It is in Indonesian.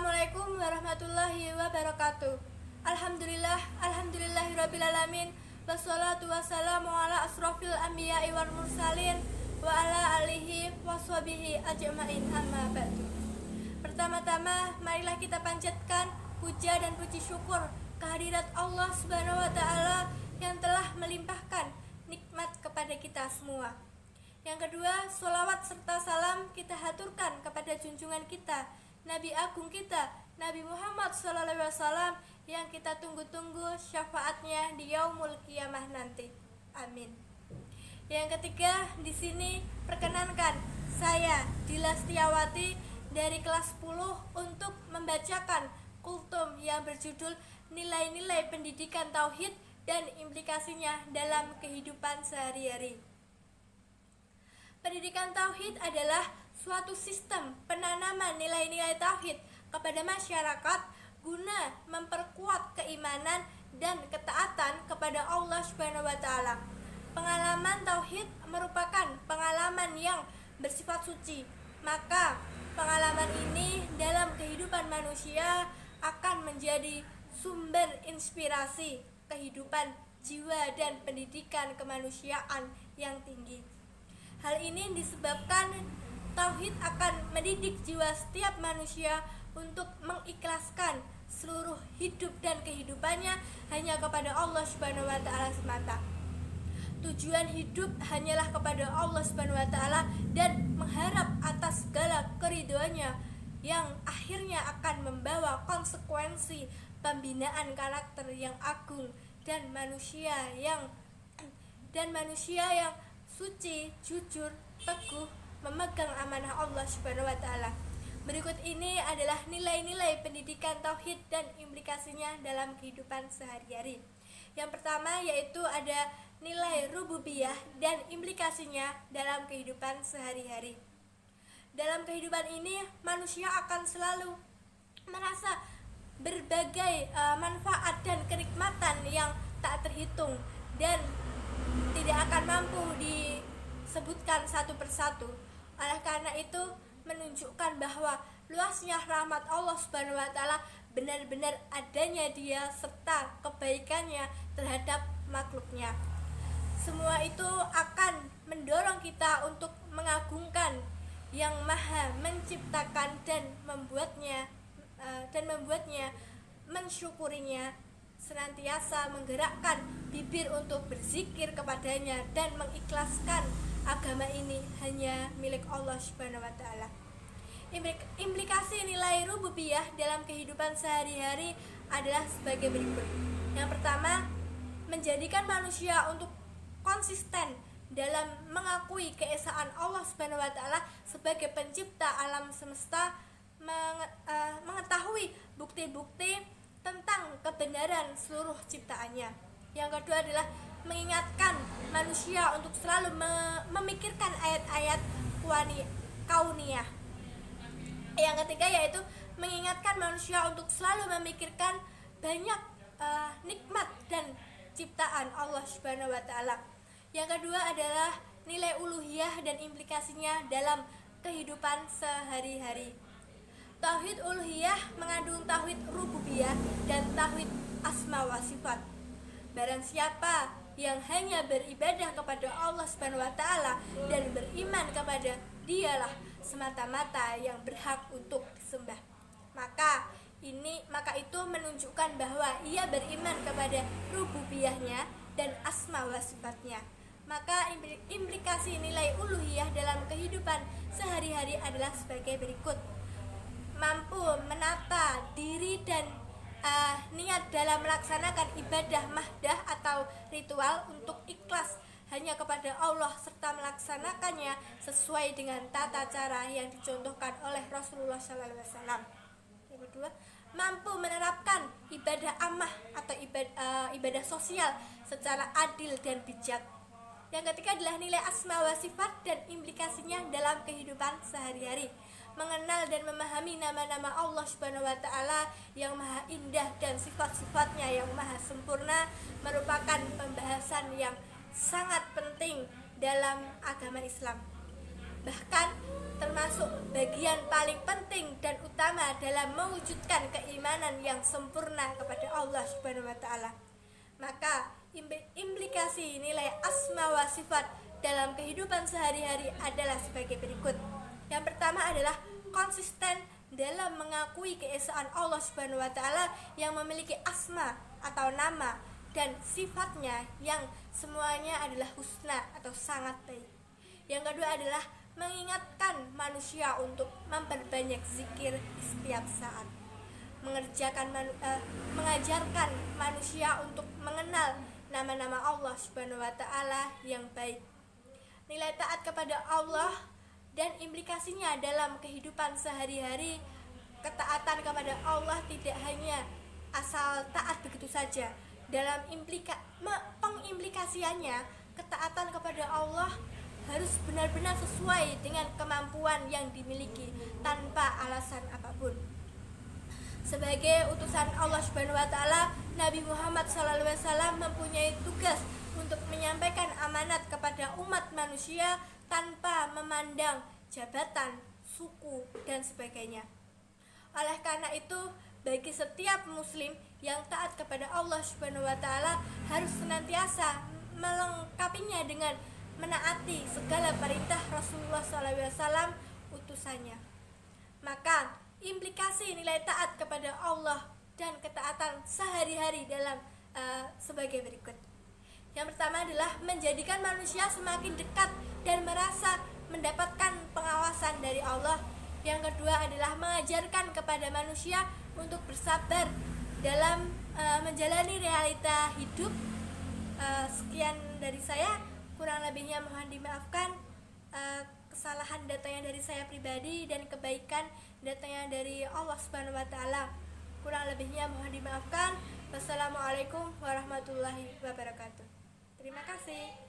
Assalamualaikum warahmatullahi wabarakatuh. Alhamdulillahirrabbilalamin. Wassalatu wassalamu ala asrofil anbiya'i wal mursalin wa ala alihi waswabihi ajma'in, amma ba'du. Pertama-tama, marilah kita panjatkan puja dan puji syukur kehadirat Allah Subhanahu wa Ta'ala yang telah melimpahkan nikmat kepada kita semua. Yang kedua, sholawat serta salam kita haturkan kepada junjungan kita, Nabi Agung kita, Nabi Muhammad SAW, yang kita tunggu-tunggu syafaatnya di yaumul qiyamah nanti. Amin. Yang ketiga, di sini perkenankan saya Dila Setiawati dari kelas 10 untuk membacakan kultum yang berjudul Nilai-nilai Pendidikan Tauhid dan Implikasinya dalam Kehidupan Sehari-hari. Pendidikan tauhid adalah suatu sistem penanaman nilai-nilai tauhid kepada masyarakat guna memperkuat keimanan dan ketaatan kepada Allah Subhanahu wa Ta'ala. Pengalaman tauhid merupakan pengalaman yang bersifat suci, maka pengalaman ini dalam kehidupan manusia akan menjadi sumber inspirasi kehidupan jiwa dan pendidikan kemanusiaan yang tinggi. Hal ini disebabkan tauhid akan mendidik jiwa setiap manusia untuk mengikhlaskan seluruh hidup dan kehidupannya hanya kepada Allah Subhanahu wa Ta'ala semata. Tujuan hidup hanyalah kepada Allah Subhanahu wa Ta'ala dan mengharap atas segala keridhoannya yang akhirnya akan membawa konsekuensi pembinaan karakter yang agung dan manusia yang suci, jujur, teguh, memegang amanah Allah Subhanahu wa Ta'ala. Berikut ini adalah nilai-nilai pendidikan tauhid dan implikasinya dalam kehidupan sehari-hari. Yang pertama yaitu ada nilai rububiyah dan implikasinya dalam kehidupan sehari-hari. Dalam kehidupan ini manusia akan selalu merasa berbagai manfaat dan kenikmatan yang tak terhitung dan tidak akan mampu disebutkan satu persatu. Oleh karena itu menunjukkan bahwa luasnya rahmat Allah Subhanahu wa Ta'ala, benar-benar adanya Dia serta kebaikannya terhadap makhluknya. Semua itu akan mendorong kita untuk mengagungkan yang Maha menciptakan dan membuatnya mensyukurinya, senantiasa menggerakkan bibir untuk berzikir kepadanya dan mengikhlaskan agama ini hanya milik Allah Subhanahu wa Ta'ala. Implikasi nilai rububiyah dalam kehidupan sehari-hari adalah sebagai berikut. Yang pertama, menjadikan manusia untuk konsisten dalam mengakui keesaan Allah Subhanahu wa Ta'ala sebagai pencipta alam semesta, mengetahui bukti-bukti tentang kebenaran seluruh ciptaannya. Yang kedua adalah mengingatkan manusia untuk selalu memikirkan ayat-ayat kauniyah. Yang ketiga yaitu mengingatkan manusia untuk selalu memikirkan banyak nikmat dan ciptaan Allah Subhanahu wa Ta'ala. Yang kedua adalah nilai uluhiyah dan implikasinya dalam kehidupan sehari-hari. Tauhid uluhiyah mengandung tauhid rububiyah dan tauhid asma wa sifat. Barang siapa yang hanya beribadah kepada Allah Subhanahu wa Ta'ala dan beriman kepada Dialah semata-mata yang berhak untuk disembah, maka itu menunjukkan bahwa ia beriman kepada rububiyahnya dan asma wa sifatnya. Maka implikasi nilai uluhiyah dalam kehidupan sehari-hari adalah sebagai berikut: mampu menata diri dan niat dalam melaksanakan ibadah mahdah atau ritual untuk ikhlas hanya kepada Allah serta melaksanakannya sesuai dengan tata cara yang dicontohkan oleh Rasulullah SAW. Yang kedua, mampu menerapkan ibadah ammah atau ibadah sosial secara adil dan bijak. Yang ketiga adalah nilai asma wa sifat dan implikasinya dalam kehidupan sehari-hari. Mengenal dan memahami nama-nama Allah Subhanahu wa Ta'ala yang maha indah dan sifat-sifatnya yang maha sempurna merupakan pembahasan yang sangat penting dalam agama Islam. Bahkan termasuk bagian paling penting dan utama dalam mewujudkan keimanan yang sempurna kepada Allah Subhanahu wa taala. Maka implikasi nilai asma wa sifat dalam kehidupan sehari-hari adalah sebagai berikut. Yang pertama adalah konsisten dalam mengakui keesaan Allah Subhanahu wa taala yang memiliki asma atau nama dan sifatnya yang semuanya adalah husna atau sangat baik. Yang kedua adalah mengingatkan manusia untuk memperbanyak zikir di setiap saat, mengajarkan manusia untuk mengenal nama-nama Allah Subhanahu wa taala yang baik. Nilai taat kepada Allah dan implikasinya dalam kehidupan sehari-hari. Ketaatan kepada Allah tidak hanya asal taat begitu saja. Dalam pengimplikasiannya, ketaatan kepada Allah harus benar-benar sesuai dengan kemampuan yang dimiliki tanpa alasan apapun. Sebagai utusan Allah Subhanahu wa taala, Nabi Muhammad SAW mempunyai tugas untuk menyampaikan amanat kepada umat manusia tanpa memandang jabatan, suku, dan sebagainya. Oleh karena itu, bagi setiap muslim yang taat kepada Allah Subhanahu wa taala harus senantiasa melengkapinya dengan menaati segala perintah Rasulullah SAW utusannya. Maka implikasi nilai taat kepada Allah dan ketaatan sehari-hari dalam sebagai berikut. Yang pertama adalah menjadikan manusia semakin dekat dan merasa mendapatkan pengawasan dari Allah. Yang kedua adalah mengajarkan kepada manusia untuk bersabar dalam menjalani realita hidup. Sekian dari saya. Kurang lebihnya mohon dimaafkan. Kesalahan datanya dari saya pribadi dan kebaikan datanya dari Allah Subhanahu wa taala. Kurang lebihnya mohon dimaafkan. Wassalamualaikum warahmatullahi wabarakatuh. Terima kasih.